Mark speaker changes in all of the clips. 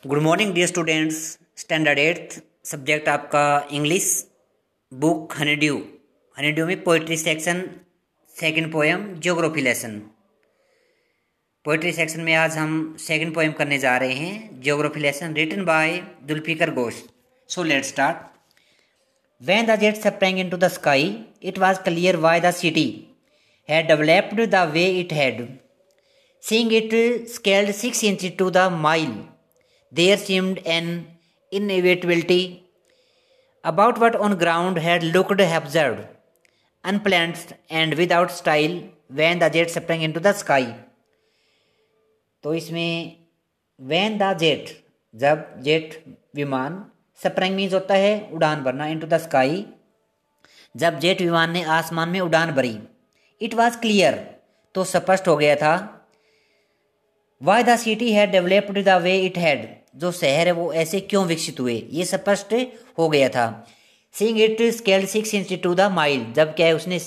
Speaker 1: Good morning dear students. Standard 8th subject आपका English, book Honeydew. Honeydew में poetry section, second poem, geography lesson. Poetry section में आज हम second poem करने जा रहे हैं, geography lesson, written by Zulfikar Ghose. So let's start. When the jet sprang into the sky, it was clear why the city had developed the way it had. Seeing it scaled 6 inches to the mile, there seemed an inevitability about what on ground had looked absurd, unplanned and without style when the jet sprang into the sky. तो इसमें when the jet, जब jet विमान, sprang means होता है उड़ान भरना, into the sky, जब jet विमान ने आसमान में उड़ान भरी, इट वाज क्लियर, तो स्पष्ट हो गया था, why the city had developed the way it had, जो शहर है वो ऐसे क्यों विकसित हुए, ये स्पष्ट हो गया था। Seeing it scaled 6 inch to the mile, जब क्या है उसने,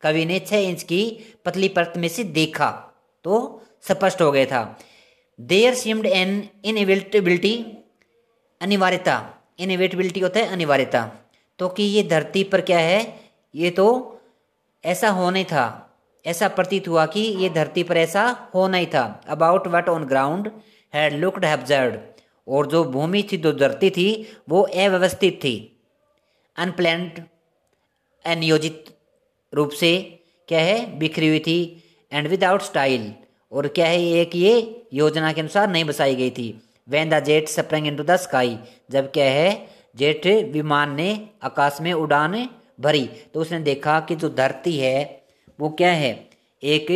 Speaker 1: कवि ने 6 इंच की पतली परत में से देखा तो स्पष्ट हो गया था। देयर सीम्ड एन इनएविटेबिलिटी, अनिवार्यता, इनएविटेबिलिटी होता है अनिवार्यता, तो कि ये धरती पर क्या है, ये तो ऐसा होना ही था, ऐसा प्रतीत हुआ कि ये धरती पर ऐसा होना ही था। About what on ground had looked absurd, और जो भूमि थी, जो धरती थी, वो अव्यवस्थित थी, अनप्लान्ड, अनियोजित रूप से क्या है बिखरी हुई थी, एंड विदाउट स्टाइल, और क्या है एक ये योजना के अनुसार नहीं बसाई गई थी। When the jet sprang into the sky, जब क्या है जेट विमान ने आकाश में उड़ान भरी, तो उसने देखा कि जो धरती है वो क्या है, एक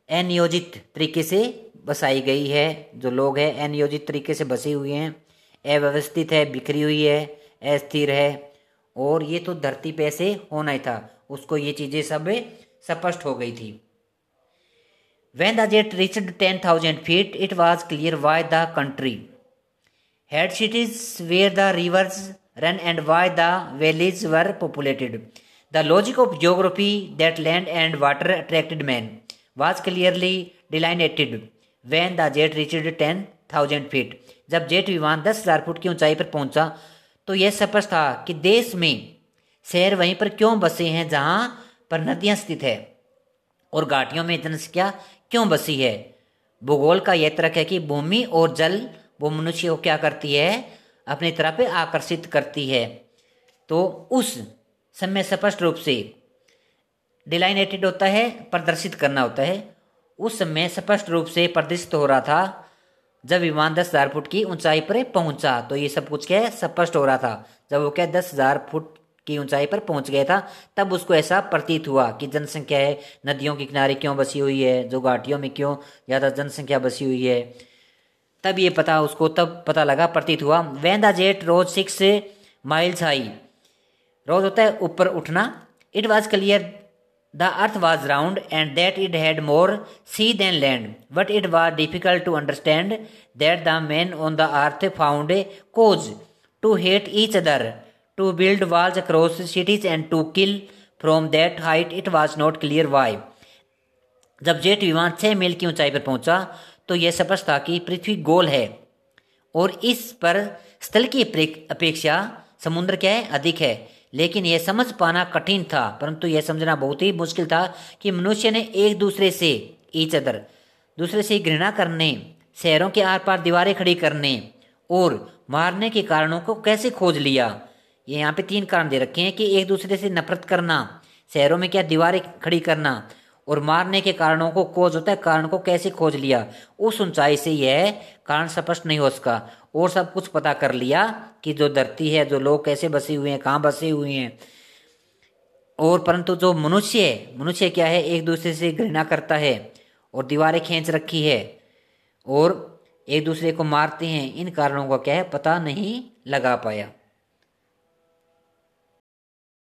Speaker 1: अनियोजित तरीके से बसाई गई है, जो लोग हैं अनियोजित तरीके से बसे हुए हैं, अव्यवस्थित है, बिखरी हुई है, अस्थिर है, और ये तो धरती पे ऐसे होना ही था, उसको ये चीज़ें सब स्पष्ट हो गई थी। When the jet reached 10,000 feet, it was clear why the country had cities where the rivers ran and why the valleys were populated. The logic of geography that land and water attracted man was clearly delineated when the jet reached 10,000 feet. जब jet विमान 10,000 foot की ऊंचाई पर पहुंचा तो यह स्पष्ट था कि देश में शहर वहीं पर क्यों बसे हैं जहां पर नदियां स्थित है और घाटियों में जनसंख्या क्यों बसी है। भूगोल का यह तर्क है कि भूमि और जल वो मनुष्य को क्या करती है, अपनी तरफ आकर्षित करती है। तो उस समय स्पष्ट रूप से डिलाइनेटेड होता है, प्रदर्शित करना होता है, उस समय स्पष्ट रूप से प्रदर्शित हो रहा था जब विमान 10,000 फुट की ऊंचाई पर पहुंचा, तो ये सब कुछ क्या है स्पष्ट हो रहा था। जब वो क्या 10,000 फुट की ऊंचाई पर पहुंच गया था, तब उसको ऐसा प्रतीत हुआ कि जनसंख्या है, नदियों के किनारे क्यों बसी हुई है, जो घाटियों में क्यों ज़्यादा जनसंख्या बसी हुई है, तब ये पता उसको, तब पता लगा, प्रतीत हुआ। When the jet rose 6 miles high, rose होता है ऊपर उठना, it was clear the earth was round and that it had more sea than land, but it was difficult to understand that the man on the earth found a cause to hate each other, to build walls across cities and to kill from that height, it was not clear why. जब jet विमान 6 मील की ऊंचाई पर पहुंचा तो यह स्पष्ट था कि पृथ्वी गोल है और इस पर स्थल की अपेक्षा समुद्र क्या है, अधिक है। लेकिन यह समझ पाना कठिन था, परंतु यह समझना बहुत ही मुश्किल था कि मनुष्य ने एक दूसरे से, ईच अदर, दूसरे से घृणा करने, शहरों के आर पार दीवारें खड़ी करने और मारने के कारणों को कैसे खोज लिया। ये यहाँ पे 3 कारण दे रखे हैं कि एक दूसरे से नफरत करना, शहरों में क्या दीवारें खड़ी करना, और मारने के कारणों को खोज होता है, कारण को कैसे खोज लिया। उस ऊंचाई से यह कारण स्पष्ट नहीं हो सका, और सब कुछ पता कर लिया कि जो धरती है, जो लोग कैसे बसे हुए हैं, कहाँ बसे हुए हैं, और परंतु जो मनुष्य है, मनुष्य क्या है, एक दूसरे से घृणा करता है और दीवारें खींच रखी है और एक दूसरे को मारते हैं, इन कारणों का क्या है पता नहीं लगा पाया।